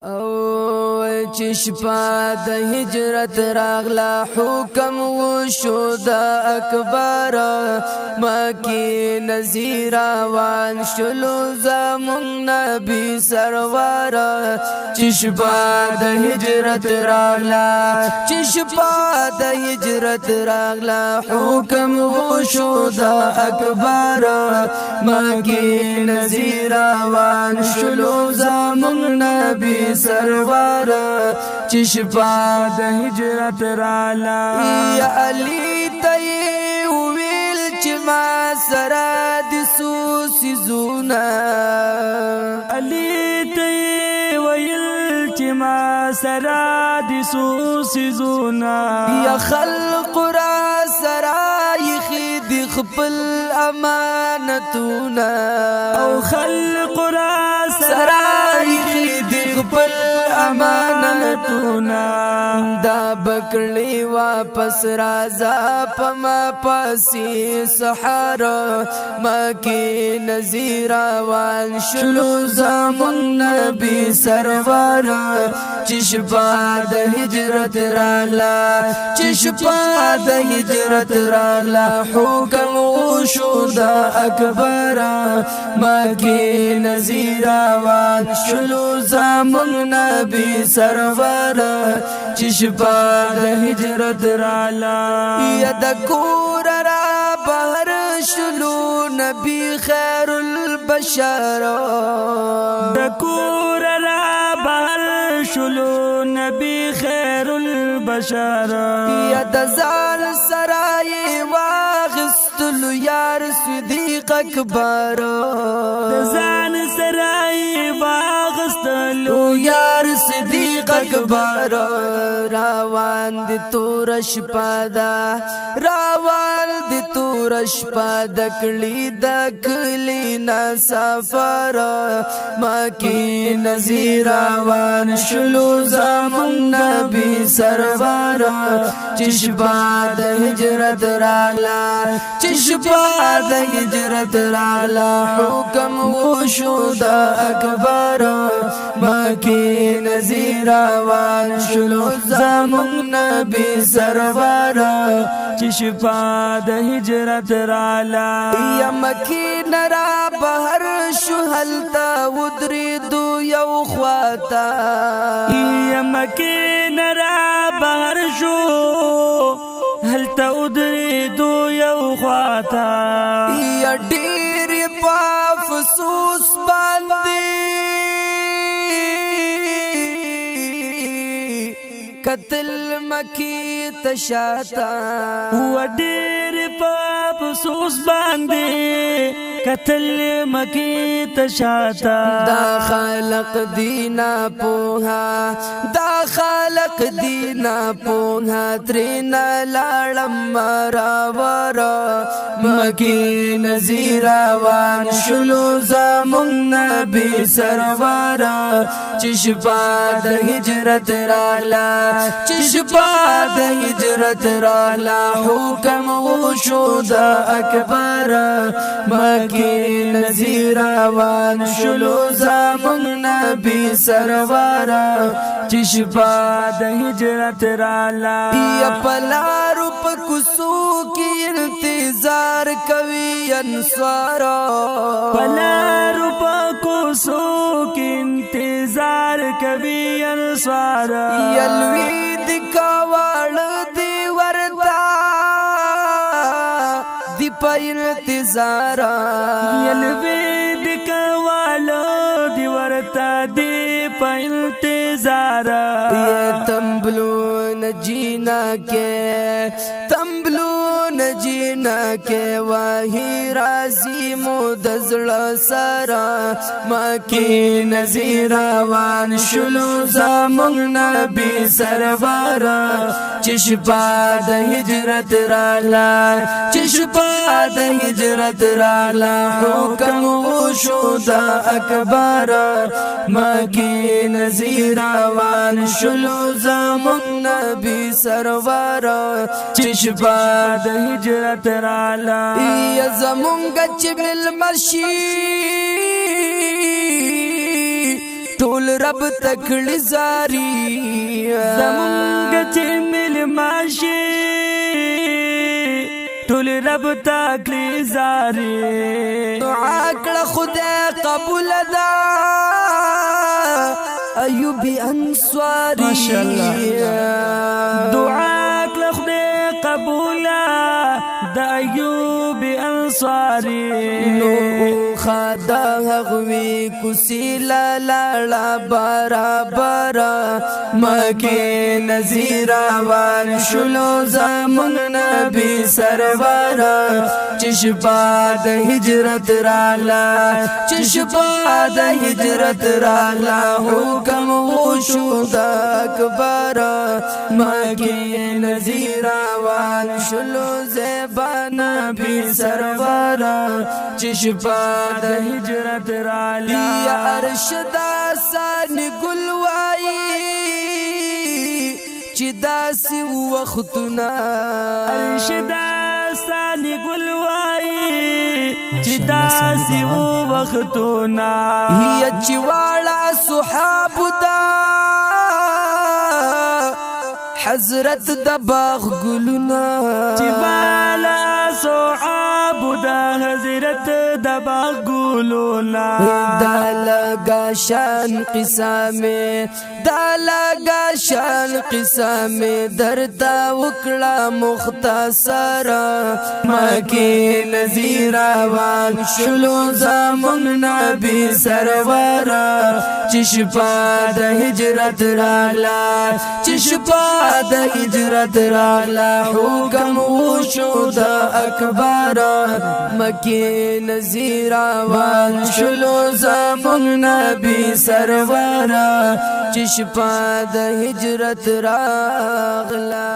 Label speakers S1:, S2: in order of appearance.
S1: او چشپا د هجرت راغلا حکم وشو د اکبر مکی نذیر وان شلو زمون نبی سرور چشپا د هجرت راغلا چشپا د هجرت راغلا حکم وشو د اکبر مکی نذیر وان شلو زمون نبی سرور چشپا د هجرت رالا یا علی تی ویل چې ما سره د سوسی زونا علی تی ویل چې ما سره د سوسی زونا یا خلق را سره خید خپل امانتونا او خلق را سره خید خپل امانتونا دا بکړی واپس رازا پما پاسی سحارا مکی نذیر وان شلو زمون نبی سرور چشپا د هجرت رالا چشپا د هجرت رالا حکم وشو د اکبر مکی نذیر وان شلو زمون نبی سرور چشپا د هجرت رالا یا د کور را بهر شلو نبی خیر البشر د کور را بهر شلو نبی خیر البشر یا د زال سرای واغستلو یار صدیق اکبر د زال سرای واغستلو یار صدیق اکبر روان دی تور شپا دا روان دی تور شپا دا کلی دا کلی نا سفر مکی نذیر وان شلو زمون نبی سرور چشپا دا هجرت رالا چشپا دا هجرت رالا حکم وشو دا اکبر مکی نذیر وان شلو زمون نبی سرور چشپا د هجرت رالا یا مکی نرا بهر شو هلتا ودریدو یو خواتا یا مکی نرا بهر شو هلتا ودریدو یو خواتا یا ډیر په افسوس باندې قتل مکی تشاتا و ډیر په افسوس باندې قتل مکی تشاتا دا خالق دینا پوها دا خالق دینا پوها ترینا لاړم راورا مکی نذیر وان شلو زمون نبی سرور چشپا د هجرت رالا چشپا د هجرت رالا حکم وشو د اکبر مکی نذیر وان شلو زمون نبی سرور چشپا د هجرت رالا یا پلارو په کوسو کې انتظار کوي انصار پلارو په کوسو کې انتظار کوي انصار یلوی د کاوړ دی ورتا دی په انتظار یلوی د کاوړ دی ورتا دی په انتظار تمبلو نجینا کې تمبلو نجینا کې وحی رازی مدزل سرا مکی نذیر وان شلو زمون نبی سرور چشپا د هجرت رالا چشپا د هجرت رالا حکم وشو د اکبر مکی نذیر وان شلو زمون نبی سرور چشپا د هجرت رالا یا زمونږ چې مل مرشي ټول رب تکړی زاری زمونږ چې مل ماشي ټول رب تکړی زاری دعا کړه خدای قبول ده ایوبی انصاری ماشاءالله دعا کړه خدای قبول د ایوب انصاری نو خدا غوي کوسی لا لا برابر مکه نذیر وان شلو زمون نبی سرور چشپا د هجرت رالا چشپا د هجرت رالا حکم وشو د اکبر مکه نذیر وان شلو زبان نبی سرور چشپا د هجرت رالا یا ارشد آسان گلوائی چی داسی وقتنا ارشد آسان گلوائی چی داسی وقتنا یا چی والا صحاب دا حضرت دا باغ گلنا چی والا صحاب دا حضرت دا باغ گلنا دا لگا شان قسامه دا لگا شان قسامه درتا وکړه مختصر مکی نذیر وان شلو زمون نبی سرور چشپا د هجرت رالا چشپا د هجرت رالا حکم وشو د اکبر مکی نذیر وان شلو زمون نبی سرور چشپا د هجرت راغلا